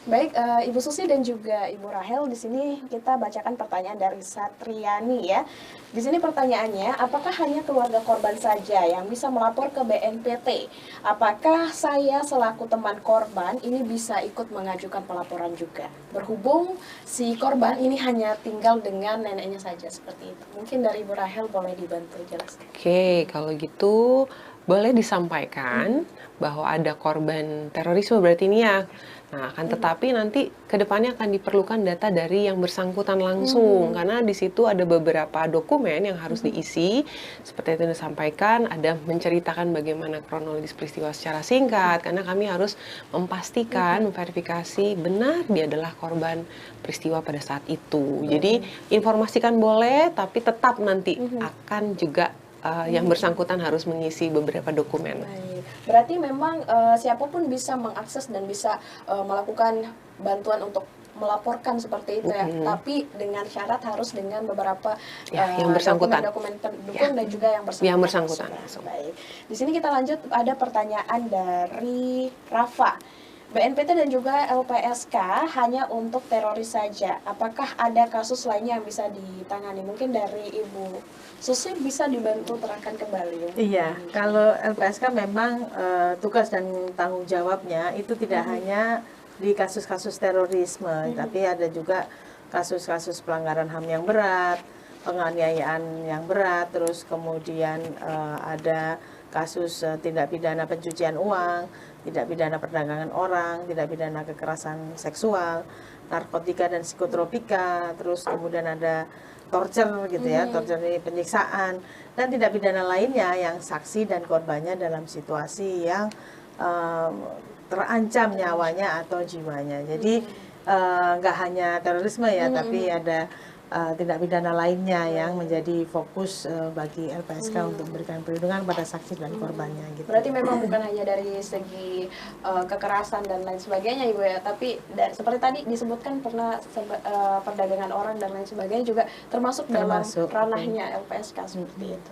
Baik, Ibu Susi dan juga Ibu Rahel, di sini kita bacakan pertanyaan dari Satriani ya. Di sini pertanyaannya, apakah hanya keluarga korban saja yang bisa melapor ke BNPT? Apakah saya selaku teman korban ini bisa ikut mengajukan pelaporan juga? Berhubung si korban ini hanya tinggal dengan neneknya saja seperti itu. Mungkin dari Ibu Rahel boleh dibantu jelaskan. Oke, kalau gitu boleh disampaikan bahwa ada korban terorisme berarti ini ya. Nah, akan tetapi nanti ke depannya akan diperlukan data dari yang bersangkutan langsung karena di situ ada beberapa dokumen yang harus diisi. Seperti yang disampaikan, ada menceritakan bagaimana kronologis peristiwa secara singkat karena kami harus memastikan, memverifikasi benar dia adalah korban peristiwa pada saat itu. Jadi informasikan boleh, tapi tetap nanti akan juga yang bersangkutan harus mengisi beberapa dokumen. Baik. Berarti memang siapapun bisa mengakses dan bisa melakukan bantuan untuk melaporkan seperti itu ya. Tapi dengan syarat harus dengan beberapa yang bersangkutan. dokumen pendukung dan juga yang bersangkutan. Yang bersangkutan. Baik. Di sini kita lanjut, ada pertanyaan dari Rafa. BNPT dan juga LPSK hanya untuk teroris saja. Apakah ada kasus lainnya yang bisa ditangani? Mungkin dari Ibu Susi bisa dibantu terangkan kembali. Iya, kalau LPSK memang tugas dan tanggung jawabnya itu tidak hanya di kasus-kasus terorisme, tapi ada juga kasus-kasus pelanggaran HAM yang berat, penganiayaan yang berat, terus kemudian ada kasus tindak pidana pencucian uang, tindak pidana perdagangan orang, tindak pidana kekerasan seksual, narkotika dan psikotropika, terus kemudian ada torture gitu ya, torture ini penyiksaan, dan tindak pidana lainnya yang saksi dan korbannya dalam situasi yang terancam nyawanya atau jiwanya. Jadi nggak hanya terorisme ya, tapi ada tindak pidana lainnya yang menjadi fokus bagi LPSK untuk memberikan perlindungan pada saksi dan korbannya gitu. Berarti memang bukan hanya dari segi kekerasan dan lain sebagainya Ibu ya, tapi seperti tadi disebutkan pernah perdagangan orang dan lain sebagainya juga termasuk dalam ranahnya LPSK seperti itu.